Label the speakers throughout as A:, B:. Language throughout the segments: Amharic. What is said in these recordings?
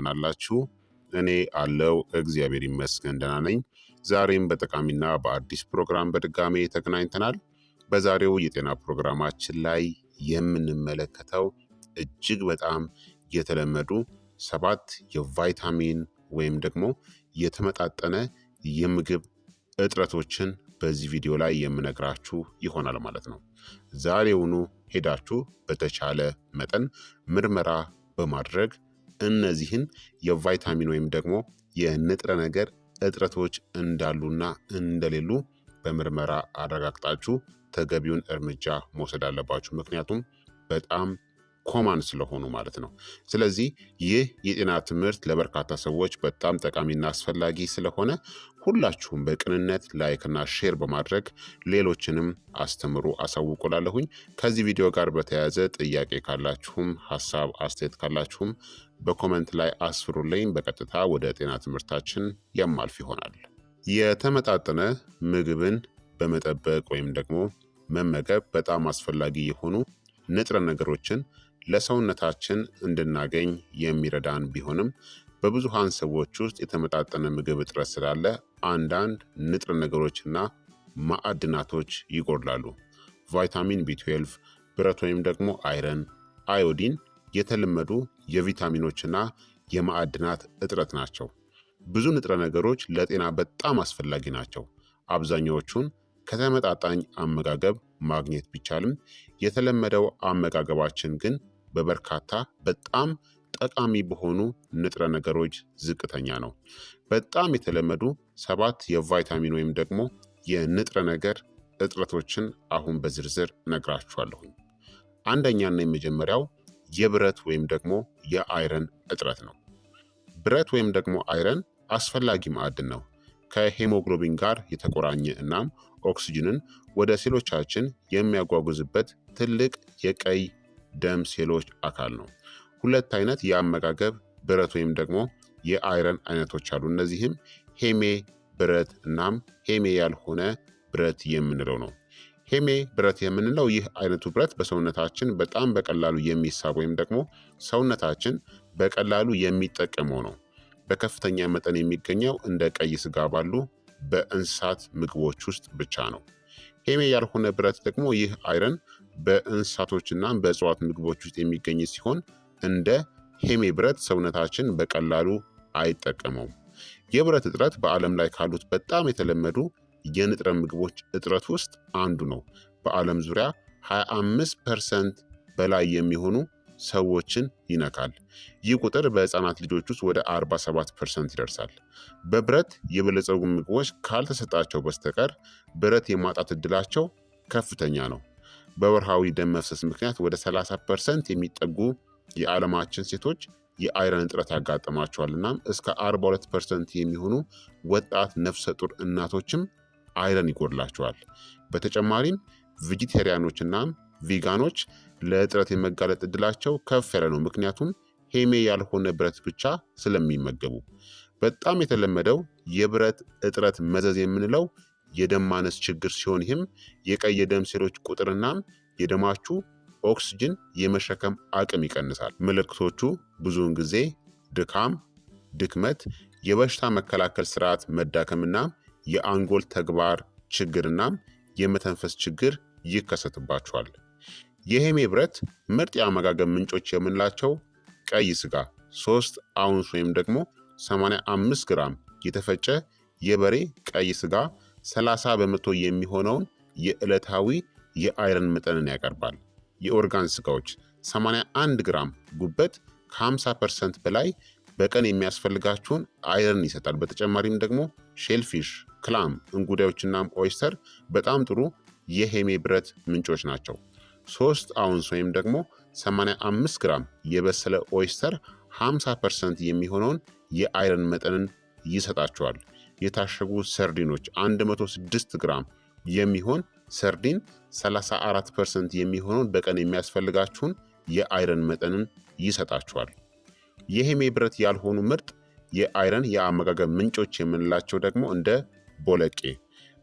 A: ናላችሁ እኔ አለው እግዚአብሔር ይመስገን ደህና ነኝ። ዛሬም በጠቃሚና በአዲስ ፕሮግራም በድጋሜ ተገናኝተናል። በዛሬው የጤና ፕሮግራማችን ላይ የምንመለከተው እጅግ በጣም የተለመዱ 7 የቫይታሚን ወይም ደግሞ የተመጣጠነ የምግብ እጥረቶችን በዚህ ቪዲዮ ላይ የምነግራችሁ ይሆናል ማለት ነው። ዛሬውኑ ሄዳችሁ በተቻለ መጠን ምርመራ በማድረግ እነዚህን የቫይታሚን ወይም ደግሞ የንጥረ ነገር እጥረቶች እንዳሉና እንደሌሉ በምርመራ አረጋግጣችሁ ተገቢውን እርምጃ መውሰድ አለባችሁ። ምክንያቱም በጣም ኮማን ስለሆኑ ማለት ነው። ስለዚህ ይህ የጤና ትምህርት ለበርካታ ሰዎች በጣም ጠቃሚና አስፈላጊ ስለሆነ ሁላችሁም በቅንነት ላይክና ሼር በማድረግ ሌሎችንም አስተምሩ፣ አሳውቁላለሁኝ። ከዚህ ቪዲዮ ጋር በተያያዘ ጥያቄ ካላችሁም ሀሳብ አስተያየት ካላችሁም በኮመንት ላይ አስፍሩልኝ። በቀጥታ ወደ ጤና ትምህርታችን የማልፍ ይሆናል። የተመጣጠነ ምግብን በመጠበቅ ወይም ደግሞ መመገብ በጣም አስፈላጊ የሆኑ ንጥረ ነገሮችን ለሰውነታችን እንድናገኝ የሚረዳን ቢሆንም በብዙሃን ሰዎች ውስጥ የተመጣጠነ ምግብ እጥረት ስላለ አንዳንድ ንጥረ ነገሮችና ማዕድናቶች ይጎድላሉ። ቫይታሚን ቢ12፣ ብረት ወይም ደግሞ አይረን፣ አዮዲን የተለመዱ የቪታሚኖችና የማዕድናት እጥረት ናቸው። ብዙ ንጥረ ነገሮች ለጤና በጣም አስፈላጊ ናቸው። አብዛኛዎቹን ከተመጣጣኝ አመጋገብ ማግኘት ቢቻልም የተለመደው አመጋገባችን ግን በበርካታ በጣም ጠቃሚ በሆኑ ንጥረ ነገሮች ዝቅተኛ ነው። በጣም የተለመዱ 7 የቫይታሚን ወይም ደግሞ የንጥረ ነገር እጥረቶችን አሁን በዝርዝር እነግራችኋለሁኝ። አንደኛና የመጀመሪያው የብረት ወይም ደግሞ የአይረን እጥረት ነው። ብረት ወይም ደግሞ አይረን አስፈላጊ ማዕድን ነው። ከሄሞግሎቢን ጋር የተቆራኘ እናም ኦክስጅንን ወደ ሴሎቻችን የሚያጓጉዝበት ትልቅ የቀይ ደም ሴሎች አካል ነው። 2 አይነት የአመጋገብ ብረት ወይም ደግሞ የአይረን አይነቶች አሉ። እነዚህም ሄሜ ብረት እናም ሄሜ ያልሆነ ብረት የምንለው ነው። ሄሜ ብረት የምንለው ይህ አይነቱ ብረት በሰውነታችን በጣም በቀላሉ የሚሳብ ወይም ደግሞ ሰውነታችን በቀላሉ የሚጠቀመው ነው። በከፍተኛ መጠን የሚገኘው እንደ ቀይ ስጋ ባሉ በእንስሳት ምግቦች ውስጥ ብቻ ነው። ሄሜ ያልሆነ ብረት ደግሞ ይህ አይረን በእንስሳቶችና በእጽዋት ምግቦች ውስጥ የሚገኝ ሲሆን እንደ ሄሜ ብረት ሰውነታችን በቀላሉ አይጠቀመውም። የብረት እጥረት በዓለም ላይ ካሉት በጣም የተለመዱ የንጥረ ምግቦች እጥረት ውስጥ አንዱ ነው። በዓለም ዙሪያ 25% በላይ የሚሆኑ ሰዎችን ይነካል። ይህ ቁጥር በህፃናት ልጆች ውስጥ ወደ 47% ይደርሳል። በብረት የበለጸጉ ምግቦች ካልተሰጣቸው በስተቀር ብረት የማጣት እድላቸው ከፍተኛ ነው። በወርሃዊ ደም መፍሰስ ምክንያት ወደ 30% የሚጠጉ የዓለማችን ሴቶች የአይረን እጥረት ያጋጥማቸዋል። እናም እስከ 42% የሚሆኑ ወጣት ነፍሰ ጡር እናቶችም አይረን ይጎድላቸዋል። በተጨማሪም ቬጂቴሪያኖች እናም ቪጋኖች ለእጥረት የመጋለጥ እድላቸው ከፍ ያለ ነው። ምክንያቱም ሄሜ ያልሆነ ብረት ብቻ ስለሚመገቡ። በጣም የተለመደው የብረት እጥረት መዘዝ የምንለው የደም ማነስ ችግር ሲሆን ይህም የቀይ የደም ሴሎች ቁጥርናም የደማችሁ ኦክስጅን የመሸከም አቅም ይቀንሳል። ምልክቶቹ ብዙውን ጊዜ ድካም፣ ድክመት፣ የበሽታ መከላከል ስርዓት መዳከምና የአንጎል ተግባር ችግርናም የመተንፈስ ችግር ይከሰትባቸዋል። የሄሜ ብረት ምርጥ የአመጋገብ ምንጮች የምንላቸው ቀይ ስጋ 3 አውንስ ወይም ደግሞ 85 ግራም የተፈጨ የበሬ ቀይ ስጋ 30 በመቶ የሚሆነውን የዕለታዊ የአይረን መጠንን ያቀርባል። የኦርጋን ስጋዎች 81 ግራም ጉበት ከ50% በላይ በቀን የሚያስፈልጋችሁን አይረን ይሰጣል። በተጨማሪም ደግሞ ሼልፊሽ፣ ክላም፣ እንጉዳዮችና ኦይስተር በጣም ጥሩ የሄሜ ብረት ምንጮች ናቸው። 3 አውንስ ወይም ደግሞ 85 ግራም የበሰለ ኦይስተር 50% የሚሆነውን የአይረን መጠንን ይሰጣቸዋል። የታሸጉ ሰርዲኖች 106 ግራም የሚሆን ሰርዲን 34% የሚሆነውን በቀን የሚያስፈልጋችሁን የአይረን መጠንን ይሰጣቸዋል። የሄሜ ብረት ያልሆኑ ምርጥ የአይረን የአመጋገብ ምንጮች የምንላቸው ደግሞ እንደ ቦለቄ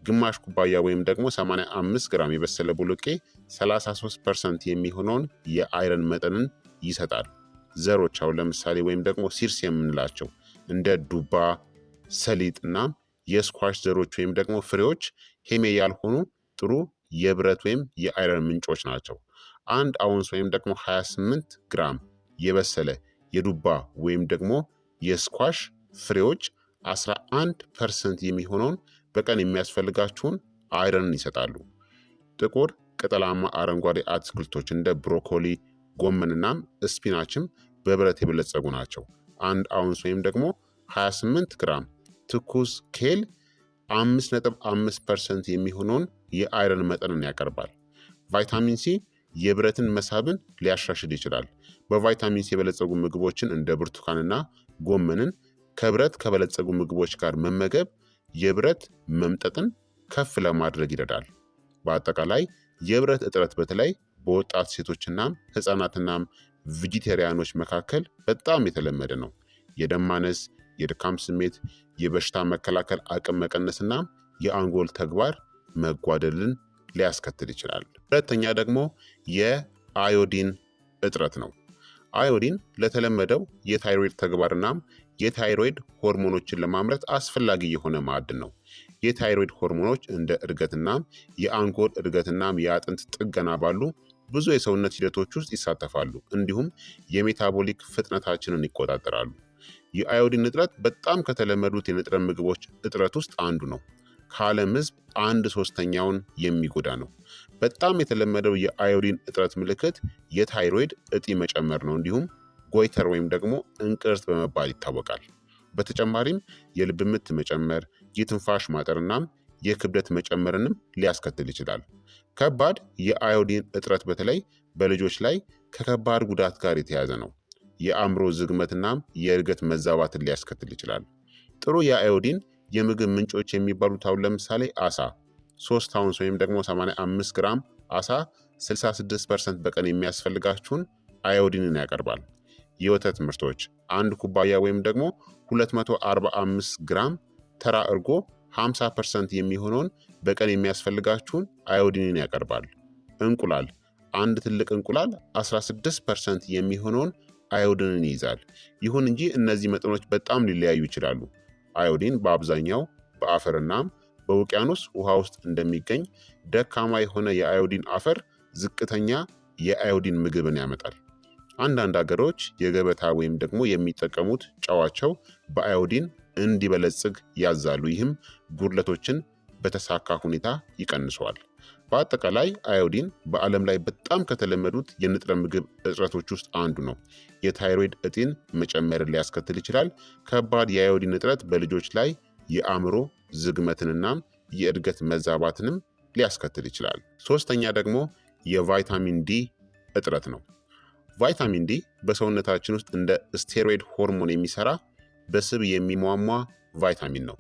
A: ግማሽ ኩባያ ወይም ደግሞ 85 ግራም የበሰለ ቦለቄ 33% የሚሆነውን የአይረን መጠንን ይሰጣል። ዘሮች አሁን ለምሳሌ ወይም ደግሞ ሲርስ የምንላቸው እንደ ዱባ፣ ሰሊጥ እናም የስኳሽ ዘሮች ወይም ደግሞ ፍሬዎች ሄሜ ያልሆኑ ጥሩ የብረት ወይም የአይረን ምንጮች ናቸው። 1 አውንስ ወይም ደግሞ 28 ግራም የበሰለ የዱባ ወይም ደግሞ የስኳሽ ፍሬዎች 11% የሚሆነውን በቀን የሚያስፈልጋችሁን አይረንን ይሰጣሉ። ጥቁር ቅጠላማ አረንጓዴ አትክልቶች እንደ ብሮኮሊ፣ ጎመንናም ስፒናችም በብረት የበለጸጉ ናቸው። 1 አውንስ ወይም ደግሞ 28 ግራም ትኩስ ኬል 5.5% የሚሆነውን የአይረን መጠንን ያቀርባል። ቫይታሚን ሲ የብረትን መሳብን ሊያሻሽል ይችላል። በቫይታሚን ሲ የበለጸጉ ምግቦችን እንደ ብርቱካንና ጎመንን ከብረት ከበለጸጉ ምግቦች ጋር መመገብ የብረት መምጠጥን ከፍ ለማድረግ ይረዳል። በአጠቃላይ የብረት እጥረት በተለይ በወጣት ሴቶችና ህፃናትናም ቬጂቴሪያኖች መካከል በጣም የተለመደ ነው። የደም ማነስ፣ የድካም ስሜት፣ የበሽታ መከላከል አቅም መቀነስና የአንጎል ተግባር መጓደልን ሊያስከትል ይችላል። ሁለተኛ ደግሞ የአዮዲን እጥረት ነው። አዮዲን ለተለመደው የታይሮይድ ተግባርናም የታይሮይድ ሆርሞኖችን ለማምረት አስፈላጊ የሆነ ማዕድን ነው። የታይሮይድ ሆርሞኖች እንደ እድገትናም የአንጎል እድገትናም የአጥንት ጥገና ባሉ ብዙ የሰውነት ሂደቶች ውስጥ ይሳተፋሉ። እንዲሁም የሜታቦሊክ ፍጥነታችንን ይቆጣጠራሉ። የአዮዲን እጥረት በጣም ከተለመዱት የንጥረ ምግቦች እጥረት ውስጥ አንዱ ነው። ከዓለም ህዝብ 1/3 የሚጎዳ ነው። በጣም የተለመደው የአዮዲን እጥረት ምልክት የታይሮይድ እጢ መጨመር ነው። እንዲሁም ጎይተር ወይም ደግሞ እንቅርት በመባል ይታወቃል። በተጨማሪም የልብ ምት መጨመር፣ የትንፋሽ ማጠርናም የክብደት መጨመርንም ሊያስከትል ይችላል። ከባድ የአዮዲን እጥረት በተለይ በልጆች ላይ ከከባድ ጉዳት ጋር የተያያዘ ነው። የአእምሮ ዝግመትናም የእድገት መዛባትን ሊያስከትል ይችላል። ጥሩ የአዮዲን የምግብ ምንጮች የሚባሉት አሁን ለምሳሌ አሳ 3 አውንስ ወይም ደግሞ 85 ግራም አሳ 66% በቀን የሚያስፈልጋችሁን አዮዲንን ያቀርባል። የወተት ምርቶች 1 ኩባያ ወይም ደግሞ 245 ግራም ተራ እርጎ 50% የሚሆነውን በቀን የሚያስፈልጋችሁን አዮዲንን ያቀርባል። እንቁላል 1 ትልቅ እንቁላል 16% የሚሆነውን አዮዲንን ይይዛል። ይሁን እንጂ እነዚህ መጠኖች በጣም ሊለያዩ ይችላሉ። አዮዲን በአብዛኛው በአፈርናም በውቅያኖስ ውሃ ውስጥ እንደሚገኝ ደካማ የሆነ የአዮዲን አፈር ዝቅተኛ የአዮዲን ምግብን ያመጣል። አንዳንድ ሀገሮች የገበታ ወይም ደግሞ የሚጠቀሙት ጨዋቸው በአዮዲን እንዲበለጽግ ያዛሉ። ይህም ጉድለቶችን በተሳካ ሁኔታ ይቀንሰዋል። በአጠቃላይ አዮዲን በዓለም ላይ በጣም ከተለመዱት የንጥረ ምግብ እጥረቶች ውስጥ አንዱ ነው። የታይሮይድ እጢን መጨመርን ሊያስከትል ይችላል። ከባድ የአዮዲን እጥረት በልጆች ላይ የአእምሮ ዝግመትንና የእድገት መዛባትንም ሊያስከትል ይችላል። ሶስተኛ ደግሞ የቫይታሚን ዲ እጥረት ነው። ቫይታሚን ዲ በሰውነታችን ውስጥ እንደ ስቴሮይድ ሆርሞን የሚሰራ በስብ የሚሟሟ ቫይታሚን ነው።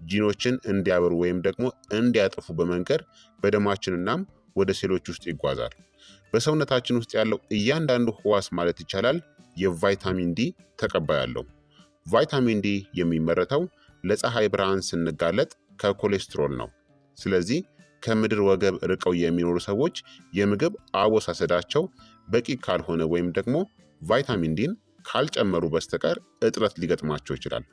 A: ጂኖችን እንዲያበሩ ወይም ደግሞ እንዲያጠፉ በመንገድ በደማችንናም ወደ ሴሎች ውስጥ ይጓዛል። በሰውነታችን ውስጥ ያለው እያንዳንዱ ህዋስ ማለት ይቻላል የቫይታሚን ዲ ተቀባይ አለው። ቫይታሚን ዲ የሚመረተው ለፀሐይ ብርሃን ስንጋለጥ ከኮሌስትሮል ነው። ስለዚህ ከምድር ወገብ ርቀው የሚኖሩ ሰዎች የምግብ አወሳሰዳቸው በቂ ካልሆነ ወይም ደግሞ ቫይታሚን ዲን ካልጨመሩ በስተቀር እጥረት ሊገጥማቸው ይችላል።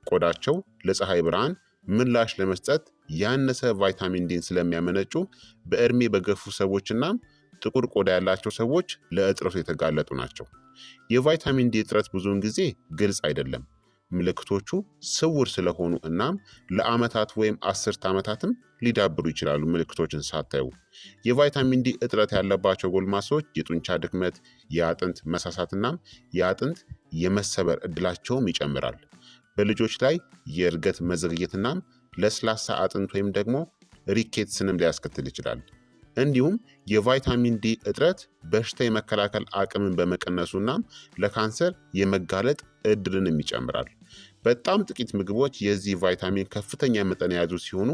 A: ቆዳቸው ለፀሐይ ብርሃን ምላሽ ለመስጠት ያነሰ ቫይታሚን ዲን ስለሚያመነጩ በእድሜ በገፉ ሰዎችና ጥቁር ቆዳ ያላቸው ሰዎች ለእጥረቱ የተጋለጡ ናቸው። የቫይታሚን ዲ እጥረት ብዙውን ጊዜ ግልጽ አይደለም። ምልክቶቹ ስውር ስለሆኑ እናም ለዓመታት ወይም 10 ዓመታትም ሊዳብሩ ይችላሉ። ምልክቶችን ሳታዩ የቫይታሚን ዲ እጥረት ያለባቸው ጎልማሶች የጡንቻ ድክመት፣ የአጥንት መሳሳትናም የአጥንት የመሰበር እድላቸውም ይጨምራል። በልጆች ላይ የእድገት መዘግየትናም ለስላሳ አጥንት ወይም ደግሞ ሪኬትስንም ሊያስከትል ይችላል። እንዲሁም የቫይታሚን ዲ እጥረት በሽታ የመከላከል አቅምን በመቀነሱናም ለካንሰር የመጋለጥ እድልንም ይጨምራል። በጣም ጥቂት ምግቦች የዚህ ቫይታሚን ከፍተኛ መጠን የያዙ ሲሆኑ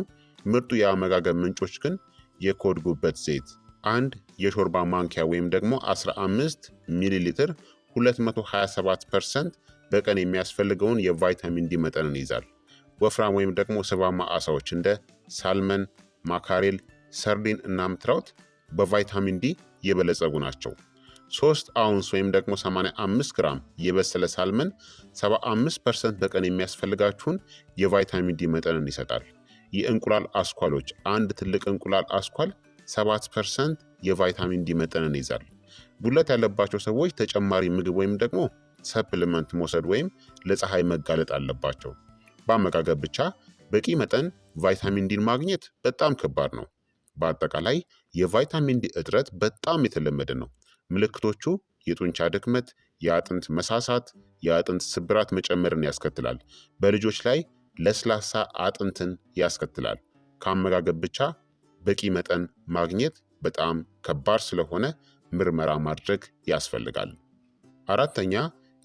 A: ምርጡ የአመጋገብ ምንጮች ግን የኮድ ጉበት ዘይት 1 የሾርባ ማንኪያ ወይም ደግሞ 15 ሚሊ ሊትር 227% በቀን የሚያስፈልገውን የቫይታሚን ዲ መጠንን ይይዛል። ወፍራም ወይም ደግሞ ስባማ አሳዎች እንደ ሳልመን፣ ማካሬል፣ ሰርዲን እናም ትራውት በቫይታሚን ዲ የበለጸጉ ናቸው። 3 አውንስ ወይም ደግሞ 85 ግራም የበሰለ ሳልመን 75% በቀን የሚያስፈልጋችሁን የቫይታሚን ዲ መጠንን ይሰጣል። የእንቁላል አስኳሎች አንድ ትልቅ እንቁላል አስኳል 7% የቫይታሚን ዲ መጠንን ይዛል። ጉድለት ያለባቸው ሰዎች ተጨማሪ ምግብ ወይም ደግሞ ሰፕሊመንት መውሰድ ወይም ለፀሐይ መጋለጥ አለባቸው። በአመጋገብ ብቻ በቂ መጠን ቫይታሚን ዲን ማግኘት በጣም ከባድ ነው። በአጠቃላይ የቫይታሚን ዲ እጥረት በጣም የተለመደ ነው። ምልክቶቹ የጡንቻ ድክመት፣ የአጥንት መሳሳት፣ የአጥንት ስብራት መጨመርን ያስከትላል። በልጆች ላይ ለስላሳ አጥንትን ያስከትላል። ከአመጋገብ ብቻ በቂ መጠን ማግኘት በጣም ከባድ ስለሆነ ምርመራ ማድረግ ያስፈልጋል። አራተኛ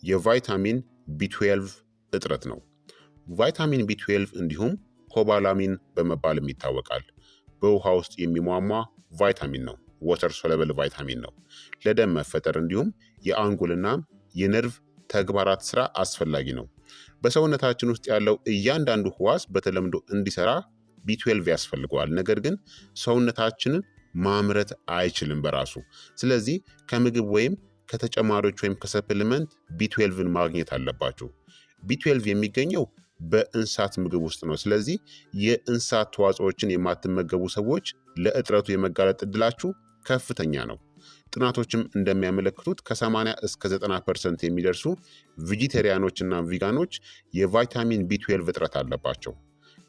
A: የቫይታሚን ቢ12 እጥረት ነው። ቫይታሚን ቢ12 እንዲሁም ኮባላሚን በመባልም ይታወቃል። በውሃ ውስጥ የሚሟሟ ቫይታሚን ነው። ወተር ሶለብል ቫይታሚን ነው። ለደም መፈጠር እንዲሁም የአንጎልና የነርቭ ተግባራት ስራ አስፈላጊ ነው። በሰውነታችን ውስጥ ያለው እያንዳንዱ ህዋስ በተለምዶ እንዲሰራ ቢ12 ያስፈልገዋል። ነገር ግን ሰውነታችንን ማምረት አይችልም በራሱ። ስለዚህ ከምግብ ወይም ከተጨማሪዎች ወይም ከሰፕሊመንት ቢ12ን ማግኘት አለባችሁ። ቢ12 የሚገኘው በእንስሳት ምግብ ውስጥ ነው። ስለዚህ የእንስሳት ተዋጽኦችን የማትመገቡ ሰዎች ለእጥረቱ የመጋለጥ እድላችሁ ከፍተኛ ነው። ጥናቶችም እንደሚያመለክቱት ከ80 እስከ 90% የሚደርሱ ቬጂቴሪያኖችና ቪጋኖች የቫይታሚን ቢ12 እጥረት አለባቸው።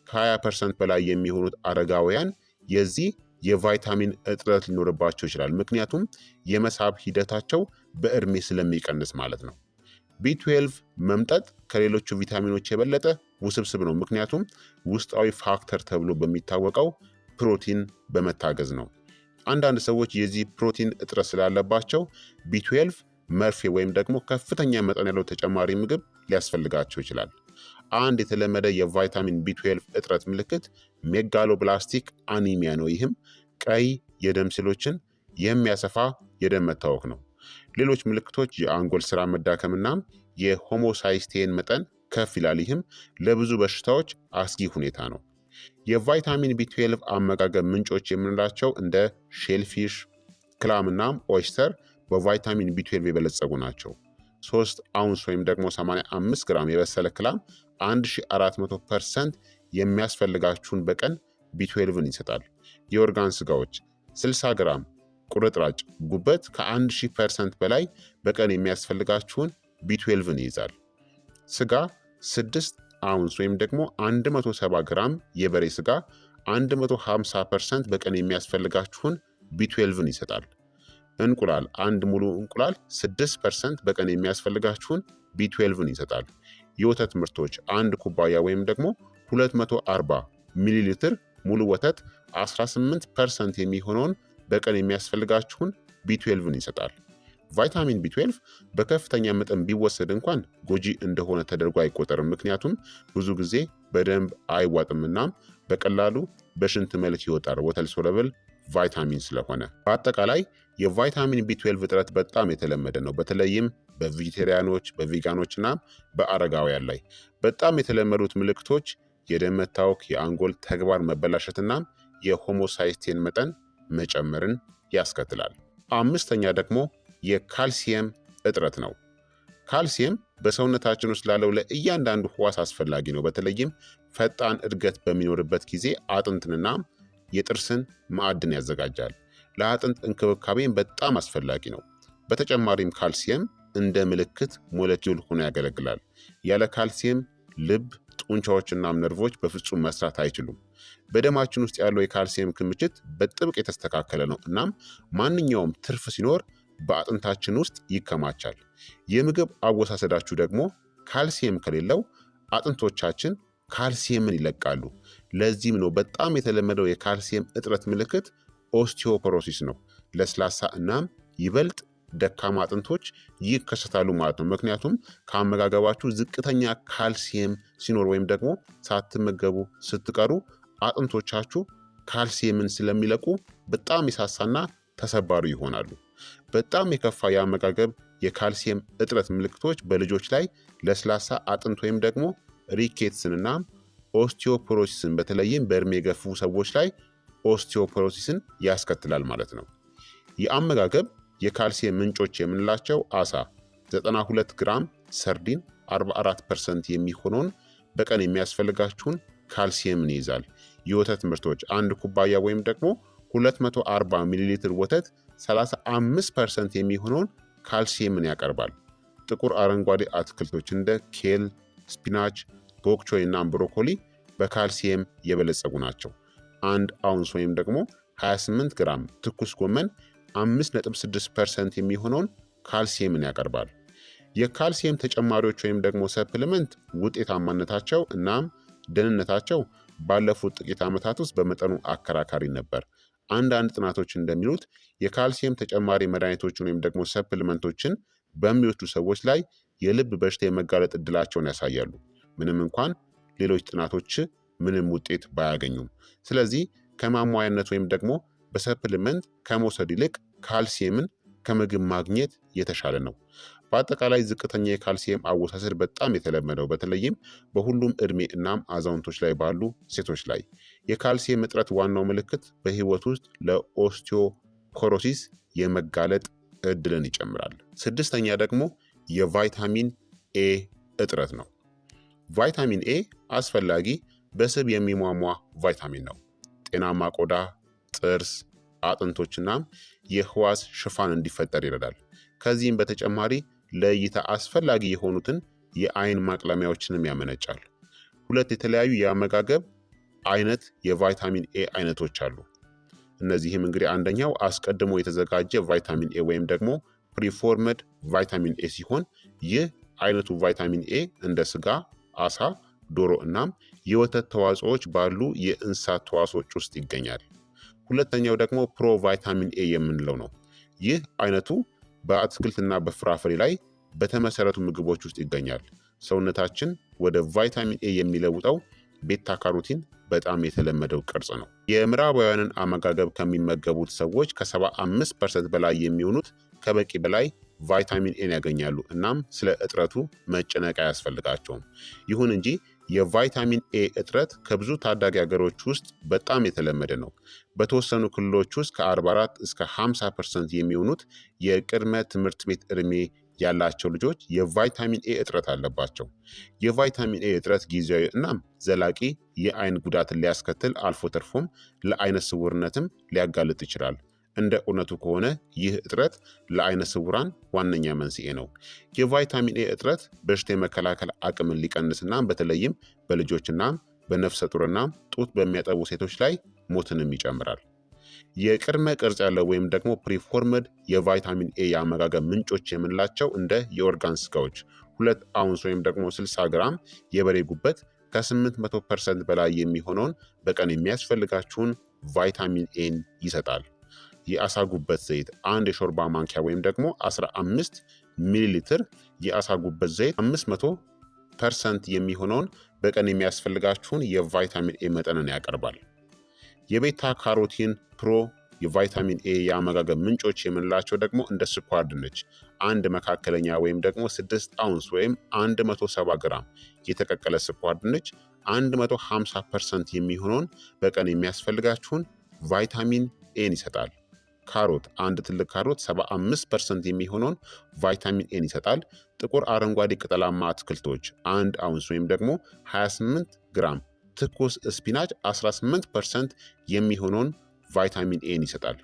A: ከ20% በላይ የሚሆኑት አረጋውያን የዚህ የቫይታሚን እጥረት ሊኖርባቸው ይችላል። ምክንያቱም የመሳብ ሂደታቸው በእድሜ ስለሚቀንስ ማለት ነው። ቢ12 መምጠጥ ከሌሎቹ ቪታሚኖች የበለጠ ውስብስብ ነው። ምክንያቱም ውስጣዊ ፋክተር ተብሎ በሚታወቀው ፕሮቲን በመታገዝ ነው። አንዳንድ ሰዎች የዚህ ፕሮቲን እጥረት ስላለባቸው ቢ12 መርፌ ወይም ደግሞ ከፍተኛ መጠን ያለው ተጨማሪ ምግብ ሊያስፈልጋቸው ይችላል። አንድ የተለመደ የቫይታሚን ቢ12 እጥረት ምልክት ሜጋሎብላስቲክ አኒሚያ ነው። ይህም ቀይ የደም ሴሎችን የሚያሰፋ የደም መታወክ ነው። ሌሎች ምልክቶች የአንጎል ስራ መዳከምና የሆሞሳይስቴን መጠን ከፍ ይላል። ይህም ለብዙ በሽታዎች አስጊ ሁኔታ ነው። የቫይታሚን ቢ12 አመጋገብ ምንጮች የምንላቸው እንደ ሼልፊሽ፣ ክላም እናም ኦይስተር በቫይታሚን ቢ12 የበለጸጉ ናቸው። 3 አውንስ ወይም ደግሞ 85 ግራም የበሰለ ክላም 1400% የሚያስፈልጋችሁን በቀን ቢ12ን ይሰጣል። የኦርጋን ስጋዎች 60 ግራም ቁርጥራጭ ጉበት ከ1000% በላይ በቀን የሚያስፈልጋችሁን ቢ12ን ይይዛል። ስጋ 6 አውንስ ወይም ደግሞ 170 ግራም የበሬ ስጋ 150% በቀን የሚያስፈልጋችሁን ቢ12ን ይሰጣል። እንቁላል አንድ ሙሉ እንቁላል 6% በቀን የሚያስፈልጋችሁን ቢ12ን ይሰጣል። የወተት ምርቶች አንድ ኩባያ ወይም ደግሞ 240 ሚሊ ሊትር ሙሉ ወተት 18% የሚሆነውን በቀን የሚያስፈልጋችሁን ቢ12ን ይሰጣል። ቫይታሚን ቢ12 በከፍተኛ መጠን ቢወሰድ እንኳን ጎጂ እንደሆነ ተደርጎ አይቆጠርም። ምክንያቱም ብዙ ጊዜ በደንብ አይዋጥምና በቀላሉ በሽንት መልክ ይወጣል፣ ወተር ሶለብል ቫይታሚን ስለሆነ። በአጠቃላይ የቫይታሚን ቢ12 እጥረት በጣም የተለመደ ነው። በተለይም በቬጂቴሪያኖች፣ በቪጋኖች እና በአረጋውያን ላይ በጣም የተለመዱት ምልክቶች የደም መታወክ፣ የአንጎል ተግባር መበላሸትና የሆሞሳይስቴን መጠን መጨመርን ያስከትላል። አምስተኛ ደግሞ የካልሲየም እጥረት ነው። ካልሲየም በሰውነታችን ውስጥ ላለው ለእያንዳንዱ ህዋስ አስፈላጊ ነው። በተለይም ፈጣን እድገት በሚኖርበት ጊዜ አጥንትንና የጥርስን ማዕድን ያዘጋጃል። ለአጥንት እንክብካቤም በጣም አስፈላጊ ነው። በተጨማሪም ካልሲየም እንደ ምልክት ሞለኪውል ሆኖ ያገለግላል። ያለ ካልሲየም ልብ፣ ጡንቻዎችና ነርቮች በፍጹም መስራት አይችሉም። በደማችን ውስጥ ያለው የካልሲየም ክምችት በጥብቅ የተስተካከለ ነው። እናም ማንኛውም ትርፍ ሲኖር በአጥንታችን ውስጥ ይከማቻል። የምግብ አወሳሰዳችሁ ደግሞ ካልሲየም ከሌለው አጥንቶቻችን ካልሲየምን ይለቃሉ። ለዚህም ነው በጣም የተለመደው የካልሲየም እጥረት ምልክት ኦስቲዮፖሮሲስ ነው። ለስላሳ እናም ይበልጥ ደካማ አጥንቶች ይከሰታሉ ማለት ነው። ምክንያቱም ከአመጋገባችሁ ዝቅተኛ ካልሲየም ሲኖር ወይም ደግሞ ሳትመገቡ ስትቀሩ አጥንቶቻችሁ ካልሲየምን ስለሚለቁ በጣም የሳሳና ተሰባሪ ይሆናሉ። በጣም የከፋ የአመጋገብ የካልሲየም እጥረት ምልክቶች በልጆች ላይ ለስላሳ አጥንት ወይም ደግሞ ሪኬትስንና ኦስቲዮፖሮሲስን በተለይም በእድሜ የገፉ ሰዎች ላይ ኦስቲዮፖሮሲስን ያስከትላል ማለት ነው። የአመጋገብ የካልሲየም ምንጮች የምንላቸው አሳ 92 ግራም፣ ሰርዲን 44% የሚሆነውን በቀን የሚያስፈልጋችሁን ካልሲየምን ይይዛል። የወተት ምርቶች አንድ ኩባያ ወይም ደግሞ 240 ሚሊ ሊትር ወተት 35% የሚሆነውን ካልሲየምን ያቀርባል። ጥቁር አረንጓዴ አትክልቶች እንደ ኬል፣ ስፒናች፣ ቦክቾይ እና ብሮኮሊ በካልሲየም የበለጸጉ ናቸው። 1 አውንስ ወይም ደግሞ 28 ግራም ትኩስ ጎመን 5.6% የሚሆነውን ካልሲየምን ያቀርባል። የካልሲየም ተጨማሪዎች ወይም ደግሞ ሰፕሊመንት ውጤታማነታቸው እናም ደህንነታቸው ባለፉት ጥቂት ዓመታት ውስጥ በመጠኑ አከራካሪ ነበር። አንዳንድ ጥናቶች እንደሚሉት የካልሲየም ተጨማሪ መድኃኒቶችን ወይም ደግሞ ሰፕሊመንቶችን በሚወስዱ ሰዎች ላይ የልብ በሽታ የመጋለጥ እድላቸውን ያሳያሉ፣ ምንም እንኳን ሌሎች ጥናቶች ምንም ውጤት ባያገኙም። ስለዚህ ከማሟያነት ወይም ደግሞ በሰፕሊመንት ከመውሰድ ይልቅ ካልሲየምን ከምግብ ማግኘት የተሻለ ነው። በአጠቃላይ ዝቅተኛ የካልሲየም አወሳሰድ በጣም የተለመደው በተለይም በሁሉም እድሜ እናም አዛውንቶች ላይ ባሉ ሴቶች ላይ። የካልሲየም እጥረት ዋናው ምልክት በህይወት ውስጥ ለኦስቲዮፖሮሲስ የመጋለጥ እድልን ይጨምራል። ስድስተኛ ደግሞ የቫይታሚን ኤ እጥረት ነው። ቫይታሚን ኤ አስፈላጊ በስብ የሚሟሟ ቫይታሚን ነው። ጤናማ ቆዳ፣ ጥርስ፣ አጥንቶችናም የህዋስ ሽፋን እንዲፈጠር ይረዳል። ከዚህም በተጨማሪ ለእይታ አስፈላጊ የሆኑትን የአይን ማቅለሚያዎችንም ያመነጫል። ሁለት የተለያዩ የአመጋገብ አይነት የቫይታሚን ኤ አይነቶች አሉ። እነዚህም እንግዲህ አንደኛው አስቀድሞ የተዘጋጀ ቫይታሚን ኤ ወይም ደግሞ ፕሪፎርመድ ቫይታሚን ኤ ሲሆን ይህ አይነቱ ቫይታሚን ኤ እንደ ስጋ፣ አሳ፣ ዶሮ እናም የወተት ተዋጽኦዎች ባሉ የእንስሳት ተዋጽኦች ውስጥ ይገኛል። ሁለተኛው ደግሞ ፕሮ ቫይታሚን ኤ የምንለው ነው። ይህ አይነቱ በአትክልትና በፍራፍሬ ላይ በተመሰረቱ ምግቦች ውስጥ ይገኛል። ሰውነታችን ወደ ቫይታሚን ኤ የሚለውጠው ቤታ ካሮቲን በጣም የተለመደው ቅርጽ ነው። የምዕራባውያንን አመጋገብ ከሚመገቡት ሰዎች ከ75% በላይ የሚሆኑት ከበቂ በላይ ቫይታሚን ኤን ያገኛሉ። እናም ስለ እጥረቱ መጨነቅ አያስፈልጋቸውም። ይሁን እንጂ የቫይታሚን ኤ እጥረት ከብዙ ታዳጊ ሀገሮች ውስጥ በጣም የተለመደ ነው። በተወሰኑ ክልሎች ውስጥ ከ44 እስከ 50% የሚሆኑት የቅድመ ትምህርት ቤት ዕድሜ ያላቸው ልጆች የቫይታሚን ኤ እጥረት አለባቸው። የቫይታሚን ኤ እጥረት ጊዜያዊ እናም ዘላቂ የአይን ጉዳትን ሊያስከትል አልፎ ተርፎም ለአይነ ስውርነትም ሊያጋልጥ ይችላል። እንደ እውነቱ ከሆነ ይህ እጥረት ለአይነ ስውራን ዋነኛ መንስኤ ነው። የቫይታሚን ኤ እጥረት በሽታ የመከላከል አቅምን ሊቀንስና በተለይም በልጆችና በነፍሰ ጡርና ጡት በሚያጠቡ ሴቶች ላይ ሞትንም ይጨምራል። የቅድመ ቅርጽ ያለው ወይም ደግሞ ፕሪፎርምድ የቫይታሚን ኤ የአመጋገብ ምንጮች የምንላቸው እንደ የኦርጋን ስጋዎች 2 አውንስ ወይም ደግሞ 60 ግራም የበሬ ጉበት ከ800% በላይ የሚሆነውን በቀን የሚያስፈልጋችሁን ቫይታሚን ኤን ይሰጣል። የአሳ ጉበት ዘይት 1 የሾርባ ማንኪያ ወይም ደግሞ 15 ሚሊ ሊትር የአሳ ጉበት ዘይት 500% የሚሆነውን በቀን የሚያስፈልጋችሁን የቫይታሚን ኤ መጠንን ያቀርባል። የቤታ ካሮቲን ፕሮ የቫይታሚን ኤ የአመጋገብ ምንጮች የምንላቸው ደግሞ እንደ ስኳር ድንች 1 መካከለኛ ወይም ደግሞ 6 አውንስ ወይም 170 ግራም የተቀቀለ ስኳር ድንች 150% የሚሆነውን በቀን የሚያስፈልጋችሁን ቫይታሚን ኤን ይሰጣል። ካሮት 1 ትልቅ ካሮት 75% የሚሆነውን ቫይታሚን ኤን ይሰጣል። ጥቁር አረንጓዴ ቅጠላማ አትክልቶች 1 አውንስ ወይም ደግሞ 28 ግራም ትኩስ ስፒናች 18% የሚሆነውን ቫይታሚን ኤን ይሰጣል።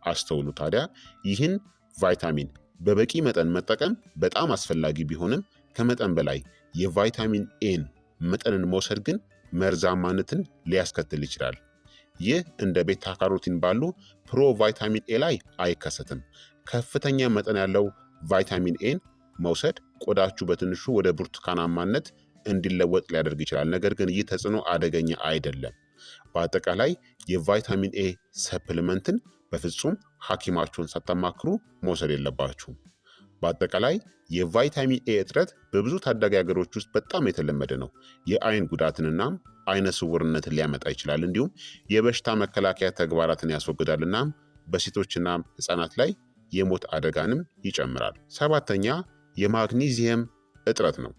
A: አስተውሉ ታዲያ ይህን ቫይታሚን በበቂ መጠን መጠቀም በጣም አስፈላጊ ቢሆንም ከመጠን በላይ የቫይታሚን ኤን መጠንን መውሰድ ግን መርዛማነትን ሊያስከትል ይችላል። ይህ እንደ ቤታ ካሮቲን ባሉ ፕሮ ቫይታሚን ኤ ላይ አይከሰትም። ከፍተኛ መጠን ያለው ቫይታሚን ኤን መውሰድ ቆዳችሁ በትንሹ ወደ ብርቱካናማነት እንዲለወጥ ሊያደርግ ይችላል። ነገር ግን ይህ ተጽዕኖ አደገኛ አይደለም። በአጠቃላይ የቫይታሚን ኤ ሰፕሊመንትን በፍጹም ሐኪማችሁን ሳታማክሩ መውሰድ የለባችሁም። በአጠቃላይ የቫይታሚን ኤ እጥረት በብዙ ታዳጊ ሀገሮች ውስጥ በጣም የተለመደ ነው። የአይን ጉዳትንና አይነ ስውርነትን ሊያመጣ ይችላል። እንዲሁም የበሽታ መከላከያ ተግባራትን ያስወግዳልና በሴቶችና ህፃናት ላይ የሞት አደጋንም ይጨምራል። 7ኛ የማግኒዚየም እጥረት ነው።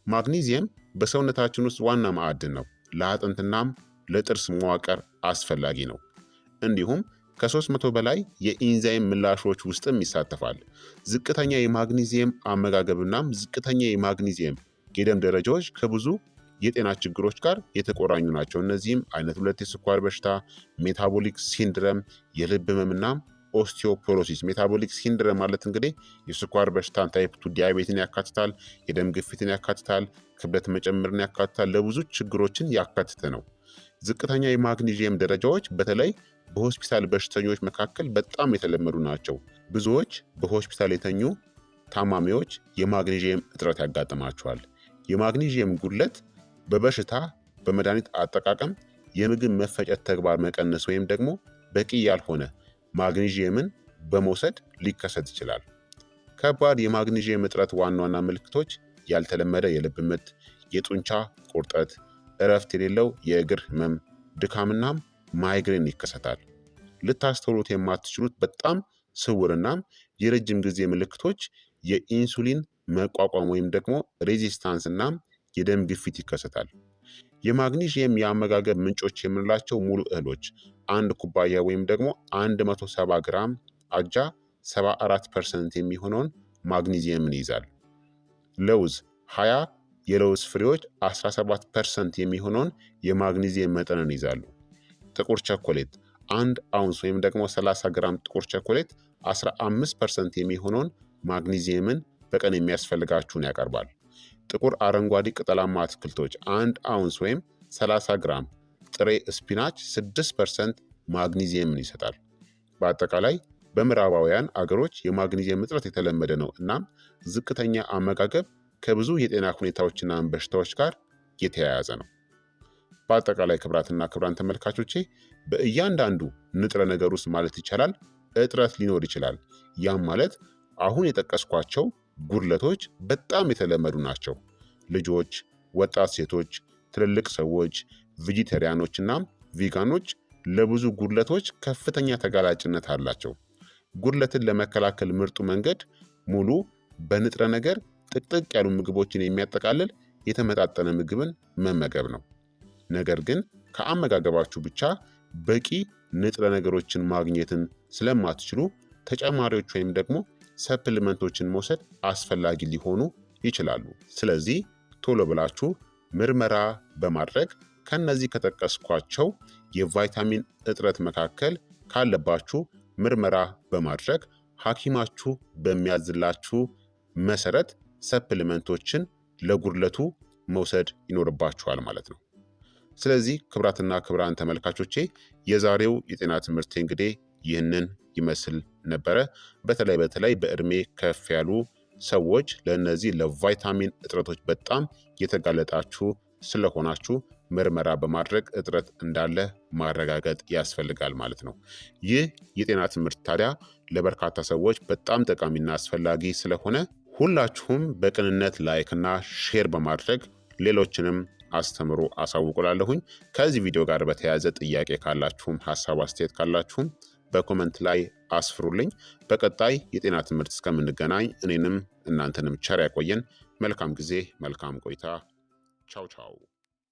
A: ማግኒዚየም በሰውነታችን ውስጥ ዋና ማዕድን ነው። ለአጥንትናም ለጥርስ መዋቅር አስፈላጊ ነው። እንዲሁም ከ300 በላይ የኢንዛይም ምላሾች ውስጥም ይሳተፋል። ዝቅተኛ የማግኒዚየም አመጋገብናም ዝቅተኛ የማግኒዚየም የደም ደረጃዎች ከብዙ የጤና ችግሮች ጋር የተቆራኙ ናቸው። እነዚህም አይነት 2 የስኳር በሽታ፣ ሜታቦሊክ ሲንድረም፣ የልብ ህመምና ኦስቲዮፖሮሲስ። ሜታቦሊክ ሲንድረም ማለት እንግዲህ የስኳር በሽታን ታይፕ 2 ዲያቤትን ያካትታል፣ የደም ግፊትን ያካትታል፣ ክብደት መጨመርን ያካትታል፣ ለብዙ ችግሮችን ያካትተ ነው። ዝቅተኛ የማግኒዚየም ደረጃዎች በተለይ በሆስፒታል በሽተኞች መካከል በጣም የተለመዱ ናቸው። ብዙዎች በሆስፒታል የተኙ ታማሚዎች የማግኒዚየም እጥረት ያጋጥማቸዋል። የማግኒዚየም ጉድለት በበሽታ፣ በመድኃኒት አጠቃቀም፣ የምግብ መፈጨት ተግባር መቀነስ ወይም ደግሞ በቂ ያልሆነ ማግኒዚየምን በመውሰድ ሊከሰት ይችላል። ከባድ የማግኒዚየም እጥረት ዋና ዋና ምልክቶች ያልተለመደ የልብ ምት፣ የጡንቻ ቁርጠት፣ እረፍት የሌለው የእግር ህመም፣ ድካምናም ማይግሬን ይከሰታል። ልታስተውሉት የማትችሉት በጣም ስውርናም የረጅም ጊዜ ምልክቶች የኢንሱሊን መቋቋም ወይም ደግሞ ሬዚስታንስ እናም የደም ግፊት ይከሰታል። የማግኒዚየም የአመጋገብ ምንጮች የምንላቸው ሙሉ እህሎች 1 ኩባያ ወይም ደግሞ 170 ግራም አጃ 74% የሚሆነውን ማግኒዚየምን ይይዛል። ለውዝ 20 የለውዝ ፍሬዎች 17% የሚሆነውን የማግኒዚየም መጠንን ይዛሉ። ጥቁር ቸኮሌት 1 አውንስ ወይም ደግሞ 30 ግራም ጥቁር ቸኮሌት 15% የሚሆነውን ማግኒዚየምን በቀን የሚያስፈልጋችሁን ያቀርባል። ጥቁር አረንጓዴ ቅጠላማ አትክልቶች 1 አውንስ ወይም 30 ግራም ጥሬ ስፒናች 6% ማግኒዚየምን ይሰጣል። በአጠቃላይ በምዕራባውያን አገሮች የማግኒዚየም እጥረት የተለመደ ነው። እናም ዝቅተኛ አመጋገብ ከብዙ የጤና ሁኔታዎችና በሽታዎች ጋር የተያያዘ ነው። በአጠቃላይ ክቡራትና ክቡራን ተመልካቾቼ በእያንዳንዱ ንጥረ ነገር ውስጥ ማለት ይቻላል እጥረት ሊኖር ይችላል። ያም ማለት አሁን የጠቀስኳቸው ጉድለቶች በጣም የተለመዱ ናቸው። ልጆች፣ ወጣት ሴቶች፣ ትልልቅ ሰዎች፣ ቬጂቴሪያኖች እና ቪጋኖች ለብዙ ጉድለቶች ከፍተኛ ተጋላጭነት አላቸው። ጉድለትን ለመከላከል ምርጡ መንገድ ሙሉ በንጥረ ነገር ጥቅጥቅ ያሉ ምግቦችን የሚያጠቃልል የተመጣጠነ ምግብን መመገብ ነው። ነገር ግን ከአመጋገባችሁ ብቻ በቂ ንጥረ ነገሮችን ማግኘትን ስለማትችሉ ተጨማሪዎች ወይም ደግሞ ሰፕሊመንቶችን መውሰድ አስፈላጊ ሊሆኑ ይችላሉ። ስለዚህ ቶሎ ብላችሁ ምርመራ በማድረግ ከነዚህ ከጠቀስኳቸው የቫይታሚን እጥረት መካከል ካለባችሁ ምርመራ በማድረግ ሐኪማችሁ በሚያዝላችሁ መሰረት ሰፕሊመንቶችን ለጉድለቱ መውሰድ ይኖርባችኋል ማለት ነው። ስለዚህ ክቡራትና ክቡራን ተመልካቾቼ የዛሬው የጤና ትምህርት እንግዲህ ይህንን ይመስል ነበረ። በተለይ በእድሜ ከፍ ያሉ ሰዎች ለእነዚህ ለቫይታሚን እጥረቶች በጣም የተጋለጣችሁ ስለሆናችሁ ምርመራ በማድረግ እጥረት እንዳለ ማረጋገጥ ያስፈልጋል ማለት ነው። ይህ የጤና ትምህርት ታዲያ ለበርካታ ሰዎች በጣም ጠቃሚና አስፈላጊ ስለሆነ ሁላችሁም በቅንነት ላይክና ሼር በማድረግ ሌሎችንም አስተምሩ አሳውቁላለሁኝ። ከዚህ ቪዲዮ ጋር በተያያዘ ጥያቄ ካላችሁም ሀሳብ አስተያየት ካላችሁም በኮመንት ላይ አስፍሩልኝ። በቀጣይ የጤና ትምህርት እስከምንገናኝ እኔንም እናንተንም ቸር ያቆየን። መልካም ጊዜ፣ መልካም ቆይታ። ቻው ቻው።